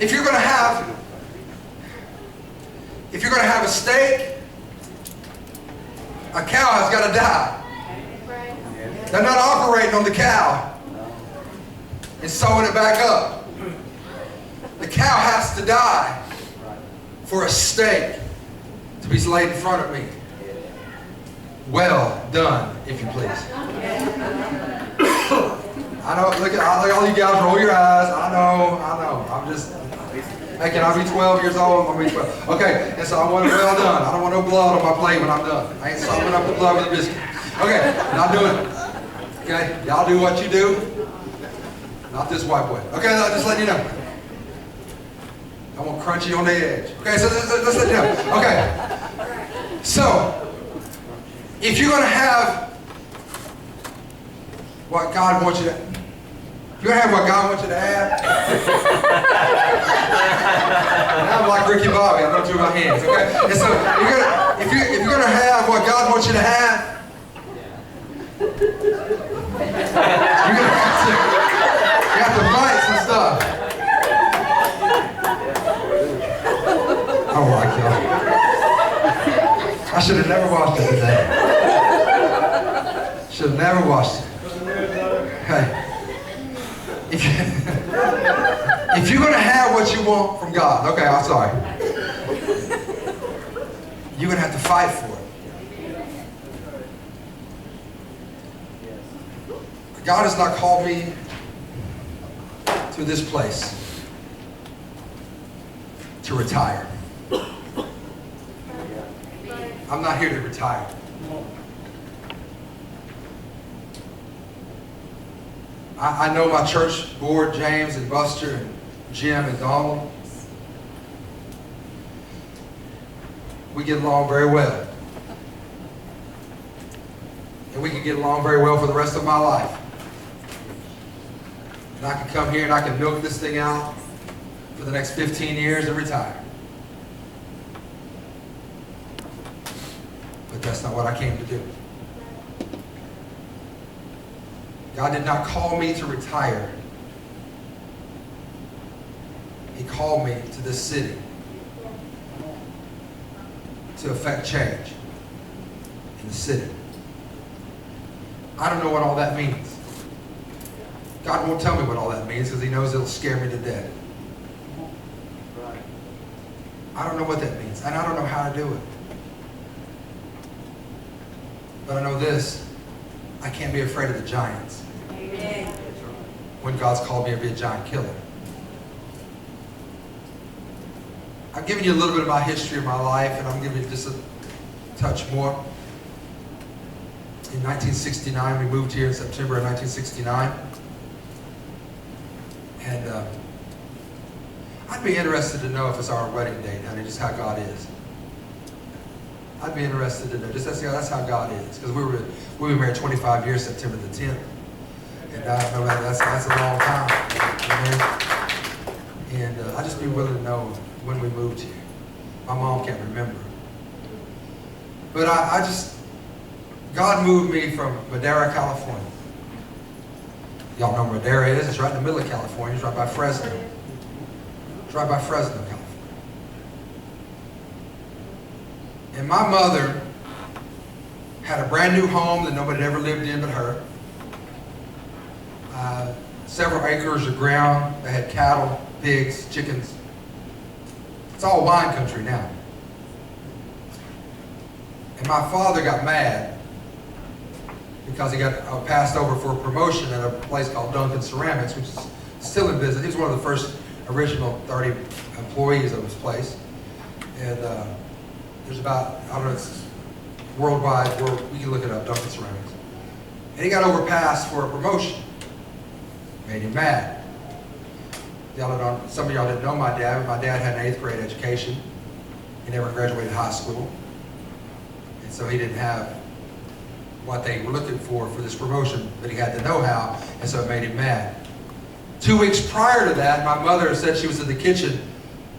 If you're going to have a steak, a cow has got to die. They're not operating on the cow and sewing it back up. The cow has to die for a steak to be laid in front of me. Well done, if you please. I know, look at all you guys, roll your eyes. I know. I'm just, hey, can I be 12 years old? I'm going to be 12. Okay, and so I want it well done. I don't want no blood on my plate when I'm done. I ain't sopping up the blood with a biscuit. Okay, not doing it. Okay, y'all do what you do. Not this white boy. Okay, just letting you know. I want crunchy on the edge. Okay, so let's let you know. Okay, so if you're going to have what God wants you to, if you're going to have what God wants you to have, now I'm like Ricky Bobby. I don't do my hands. Okay, and so if you're going to have what God wants you to have, you're going to have to fight some stuff. Oh my God. I should have never watched it today. Should have never watched it. Okay. If you're going to have what you want from God, okay, I'm sorry. You're going to have to fight for it. God has not called me to this place to retire. I'm not here to retire. I know my church board, James and Buster and Jim and Donald. We get along very well. And we can get along very well for the rest of my life. And I can come here and I can milk this thing out for the next 15 years and retire. But that's not what I came to do. God did not call me to retire. He called me to this city to effect change in the city. I don't know what all that means. God won't tell me what all that means because He knows it'll scare me to death. I don't know what that means, and I don't know how to do it. But I know this, I can't be afraid of the giants. Amen. When God's called me to be a giant killer. I've given you a little bit of my history of my life, and I'm giving you just a touch more. In 1969, we moved here in September of 1969. And I'd be interested to know if it's our wedding date, honey, just how God is. I'd be interested to know. Just that's how God is. Because we were married 25 years, September the 10th. And I know that's a long time. And I'd just be willing to know when we moved here. My mom can't remember. But God moved me from Madera, California. Y'all know where Madera is. It's right in the middle of California. It's right by Fresno. It's right by Fresno, California. And my mother had a brand new home that nobody had ever lived in but her. Several acres of ground. They had cattle, pigs, chickens. It's all wine country now. And my father got mad because he got passed over for a promotion at a place called Duncan Ceramics, which is still in business. He was one of the first original 30 employees of this place. And there's about, I don't know, it's worldwide, we can look it up, Duncan Ceramics. And he got overpassed for a promotion. Made him mad. Some of y'all didn't know my dad, but my dad had an 8th grade education. He never graduated high school. And so he didn't have what they were looking for this promotion, but he had the know-how, and so it made him mad. 2 weeks prior to that, my mother said she was in the kitchen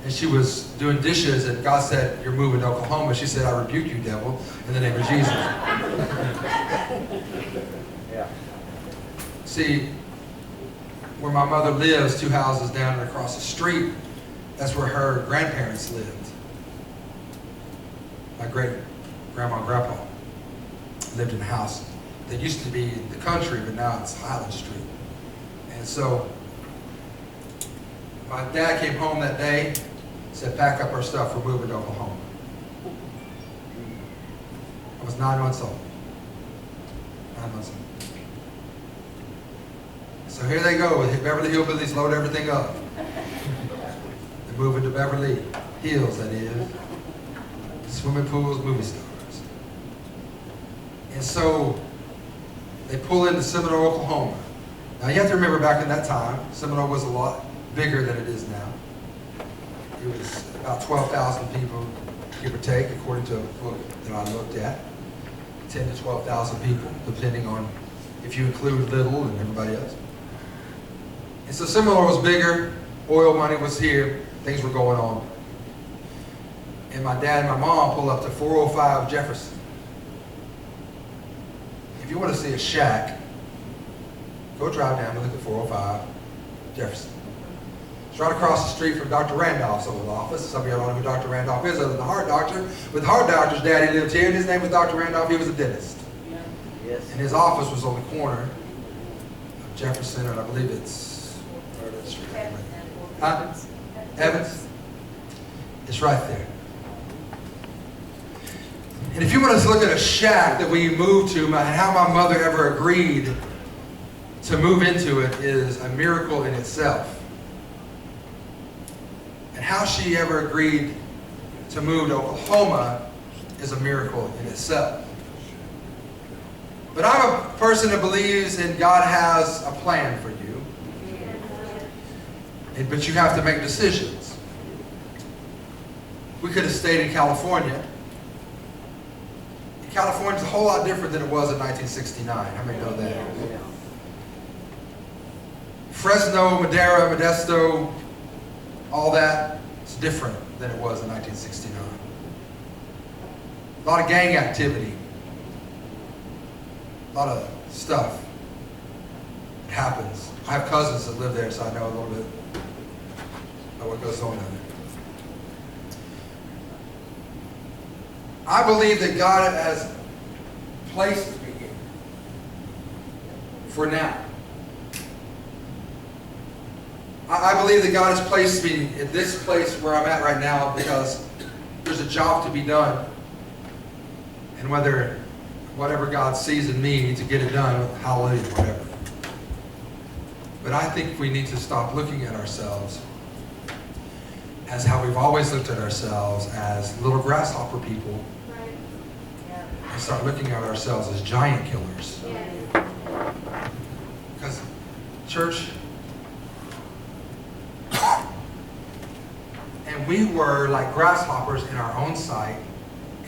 and she was doing dishes, and God said, "You're moving to Oklahoma." She said, "I rebuke you, devil, in the name of Jesus." Yeah. See, where my mother lives, 2 houses down and across the street, that's where her grandparents lived. My great-grandma and grandpa lived in a house that used to be in the country, but now it's Highland Street. And so my dad came home that day, said, "Pack up our stuff, we're moving to Oklahoma." I was 9 months old. 9 months old. So here they go, with Beverly Hillbillies, load everything up. They're moving to Beverly Hills, that is. Swimming pools, movie stars. And so they pull into Seminole, Oklahoma. Now you have to remember, back in that time, Seminole was a lot bigger than it is now. It was about 12,000 people, give or take, according to a book that I looked at. 10 to 12,000 people, depending on if you include Little and everybody else. And so Seminole was bigger, oil money was here, things were going on. And my dad and my mom pull up to 405 Jefferson. If you want to see a shack, go drive down and look at 405 Jefferson. It's right across the street from Dr. Randolph's old office. Some of y'all don't know who Dr. Randolph is, other than the heart doctor. But the heart doctor's daddy lived here, and his name was Dr. Randolph. He was a dentist. Yeah. Yes. And his office was on the corner of Jefferson, and I believe it's Evans. It's right there. And if you want to look at a shack that we moved to, and how my mother ever agreed to move into it is a miracle in itself. And how she ever agreed to move to Oklahoma is a miracle in itself. But I'm a person that believes in God has a plan for you. But you have to make decisions. We could have stayed in California. California's a whole lot different than it was in 1969. How many know that? Fresno, Madera, Modesto, all that is different than it was in 1969. A lot of gang activity. A lot of stuff that happens. I have cousins that live there, so I know a little bit about what goes on down there. I believe that God has placed me here for now. I believe that God has placed me in this place where I'm at right now because there's a job to be done. And whatever God sees in me to get it done, hallelujah, whatever. But I think we need to stop looking at ourselves as how we've always looked at ourselves, as little grasshopper people. Right. Yeah. And start looking at ourselves as giant killers. Yes. Because, church, and we were like grasshoppers in our own sight,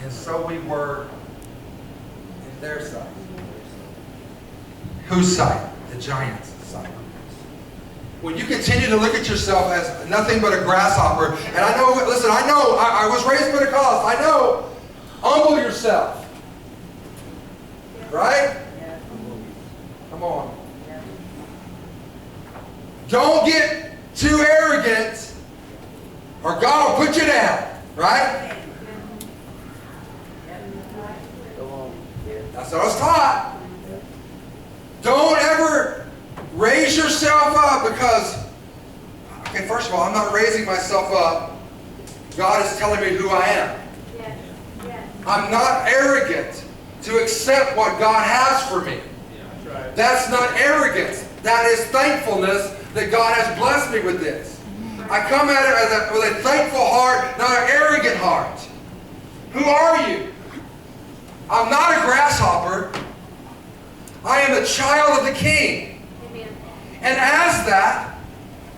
and so we were in their sight. Whose sight? The giant's sight. When you continue to look at yourself as nothing but a grasshopper, and I know, listen, I was raised Pentecost, I know, humble yourself. Right? Yeah. Come on. Yeah. Don't get too arrogant, or God will put you down. Right? Go on. Yeah. That's what I was taught. Don't ever raise yourself up because, okay, first of all, I'm not raising myself up. God is telling me who I am. Yes. Yes. I'm not arrogant to accept what God has for me. That's right. That's not arrogance. That is thankfulness that God has blessed me with this. I come at it with a thankful heart, not an arrogant heart. Who are you? I'm not a grasshopper. I am a child of the King. Amen. And as that,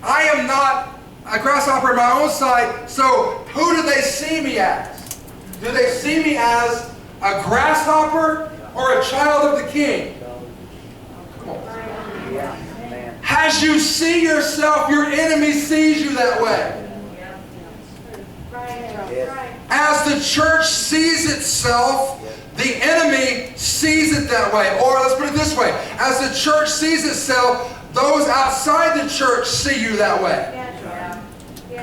I am not a grasshopper in my own sight. So who do they see me as? Do they see me as a grasshopper or a child of the King? Come on. As you see yourself, your enemy sees you that way. As the church sees itself, the enemy sees it that way. Or let's put it this way. As the church sees itself, those outside the church see you that way.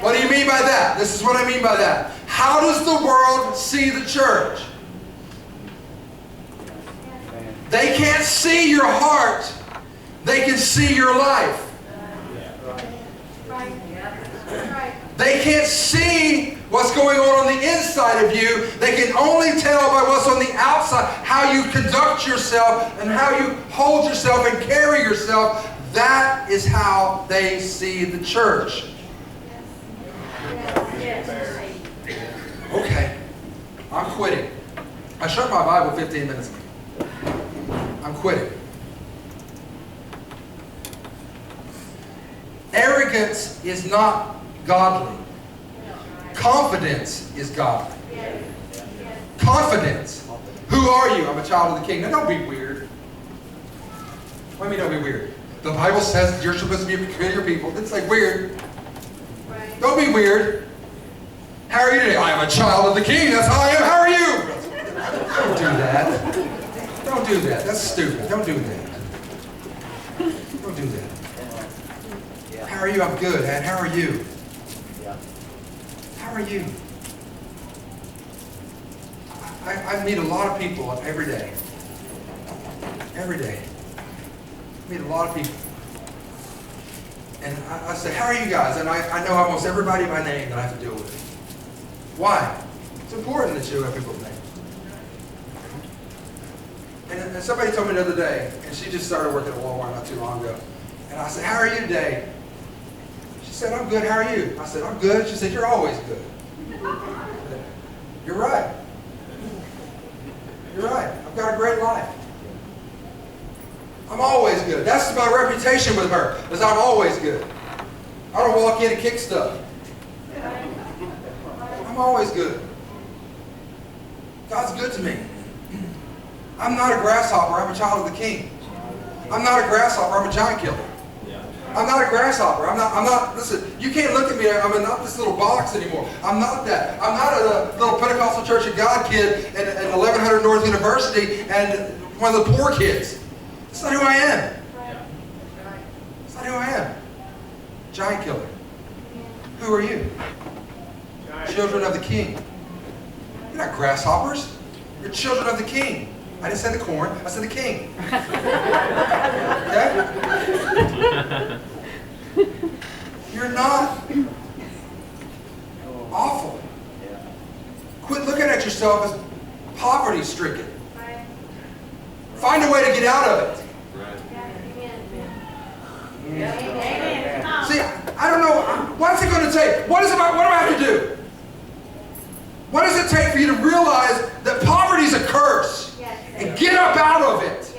What do you mean by that? This is what I mean by that. How does the world see the church? They can't see your heart. They can see your life. They can't see what's going on the inside of you. They can only tell by what's on the outside, how you conduct yourself and how you hold yourself and carry yourself. That is how they see the church. Okay, I'm quitting. I shut my Bible 15 minutes ago. I'm quitting. Arrogance is not godly. Confidence is godly. Confidence. Who are you? I'm a child of the King. Now don't be weird. What do you mean don't be weird? The Bible says you're supposed to be a peculiar people. It's like weird. Don't be weird. How are you today? I am a child of the King. That's how I am. How are you? Don't do that. Don't do that. That's stupid. Don't do that. Don't do that. How are you? I'm good. And how are you? How are you? I meet a lot of people every day. Every day. I meet a lot of people. And I say, how are you guys? And I know almost everybody by name that I have to deal with. Why? It's important that you have people's names. And somebody told me the other day, and she just started working at Walmart not too long ago. And I said, how are you today? She said, I'm good. How are you? I said, I'm good. She said, you're always good. You're right. You're right. I've got a great life. I'm always good. That's my reputation with her, is I'm always good. I don't walk in and kick stuff. I'm always good. God's good to me. I'm not a grasshopper. I'm a child of the King. I'm not a grasshopper. I'm a giant killer. I'm not a grasshopper. I'm not, listen, you can't look at me, I'm not this little box anymore. I'm not that. I'm not a little Pentecostal Church of God kid at 1100 North University and one of the poor kids. That's not who I am. That's not who I am. Giant killer. Who are you? Children of the King. You're not grasshoppers. You're children of the King. I didn't say the corn, I said the King. Okay? You're not awful. Quit looking at yourself as poverty-stricken. Find a way to get out of it. See, I don't know, what's it going to take? What do I have to do? What does it take for you to realize that poverty is a curse? And get up out of it.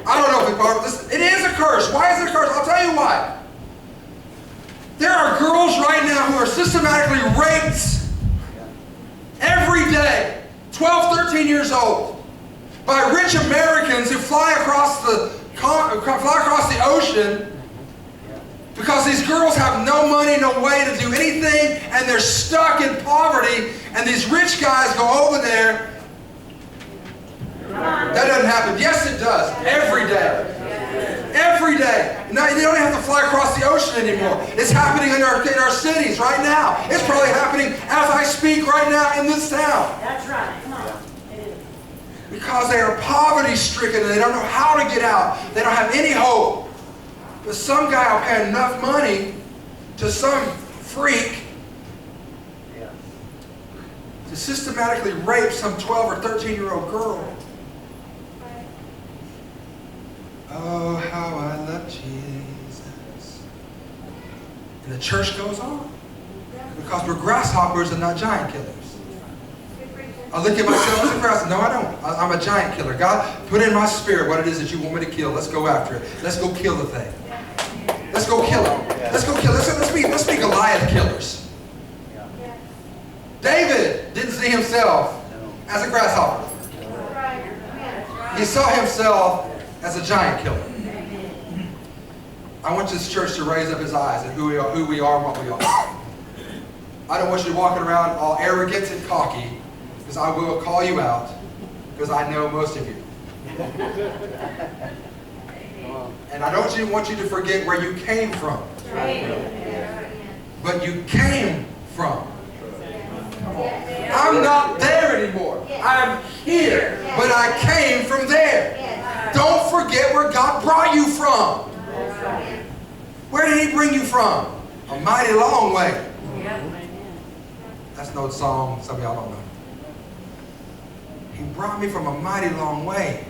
I don't know if it is a curse. Why is it a curse? I'll tell you why. There are girls right now who are systematically raped every day, 12, 13 years old, by rich Americans who fly across the ocean because these girls have no money, no way to do anything, and they're stuck in poverty, and these rich guys go over there. That doesn't happen. Yes, it does. Every day. Every day. Now, you don't have to fly across the ocean anymore. It's happening in our cities right now. It's probably happening as I speak right now in this town. That's right. Come on. It is. Because they are poverty-stricken and they don't know how to get out. They don't have any hope. But some guy will pay enough money to some freak to systematically rape some 12 or 13-year-old girl. Oh, how I love Jesus. And the church goes on. Because we're grasshoppers and not giant killers. I look at myself as a grass. No, I don't. I'm a giant killer. God, put in my spirit what it is that you want me to kill. Let's go after it. Let's go kill the thing. Let's go kill it. Let's go kill it. Let's be Goliath killers. David didn't see himself as a grasshopper. He saw himself as a giant killer. I want this church to raise up his eyes at who we are and what we are. I don't want you walking around all arrogant and cocky, because I will call you out, because I know most of you. And I don't want you to forget where you came from. But you came from. I'm not there anymore. I'm here. But I came from there. Don't forget where God brought you from. Where did He bring you from? A mighty long way. That's an old song some of y'all don't know. He brought me from a mighty long way.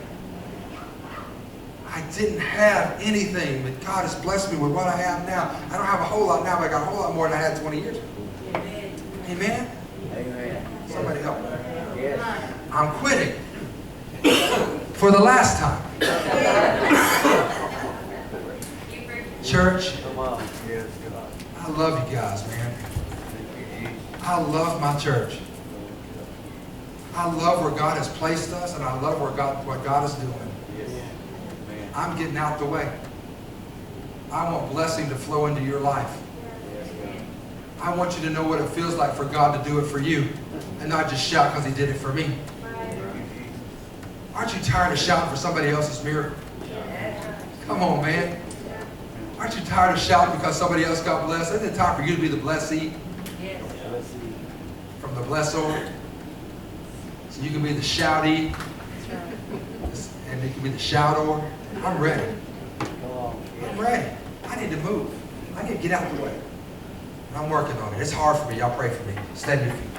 I didn't have anything, but God has blessed me with what I have now. I don't have a whole lot now, but I got a whole lot more than I had 20 years ago. Amen? Amen. Somebody help me. Yes. I'm quitting. For the last time. Church, I love you guys, man. I love my church. I love where God has placed us, and I love what God is doing. I'm getting out the way. I want blessing to flow into your life. I want you to know what it feels like for God to do it for you, and not just shout because He did it for me. Aren't you tired of shouting for somebody else's miracle? Come on, man. Aren't you tired of shouting because somebody else got blessed? Isn't it time for you to be the blessee? From the blessor. So you can be the shouty. And you can be the shouter. I'm ready. I'm ready. I need to move. I need to get out the way. And I'm working on it. It's hard for me. Y'all pray for me. Stand your feet.